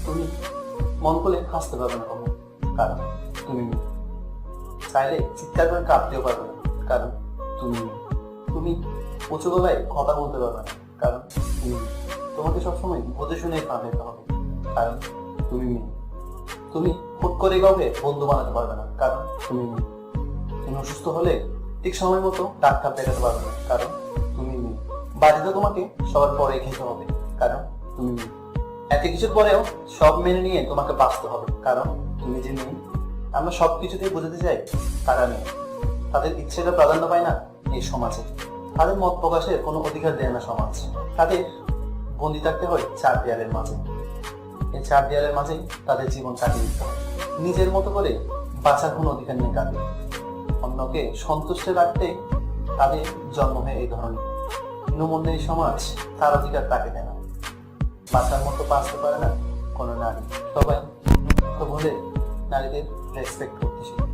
তুমি মন খুলে হাসতে পারবে না কখনো, কারণ তুমি মেয়ে। চাইলে চিৎকার করে কাঁদতেও পারবে না, কারণ তুমি মেয়ে। তুমি উঁচু গলায় কথা বলতে পারবে না, কারণ তুমি মেয়ে। তোমাকে সবসময় বুঝে শুনে পা দিতে হবে, কারণ তুমি মেয়ে। তুমি হুট করে কাউকে বন্ধু বানাতে পারবে না, কারণ তুমি মেয়ে। তুমি অসুস্থ হলে ঠিক সময় মতো ডাক্তার দেখাতে পারবে না, কারণ তুমি মেয়ে। বাড়িতে তোমাকে সবার পরে খেতে হবে, কারণ তুমি মেয়ে। এত কিছুর পরেও সব মেনে নিয়ে তোমাকে বাঁচতে হবে, কারণ তুমি যে মেয়ে। আমরা সবকিছুতেই বোঝাতে চাই তারা মেয়ে, তাদের ইচ্ছেটা প্রাধান্য পায় না এই সমাজে। তাদের মত প্রকাশের কোনো অধিকার দেয় না সমাজ। তাদের বন্দি থাকতে হয় চার দেয়ালের মাঝে। এই চার দেয়ালের মাঝেই তাদের জীবন কাটিয়ে দিতে হয়। নিজের মতো করে বাঁচার কোনো অধিকার নেই তাদের। অন্যকে সন্তুষ্টে রাখতে তাদের জন্ম হয় এই ধরনের। হীনমন্যের এই সমাজ তার অধিকার তাকে দেয় না। বাঁচার মতো বাঁচতে পারে না কোনো নারী। সবাই তো বলে নারীদের রেসপেক্ট করতে শিখে।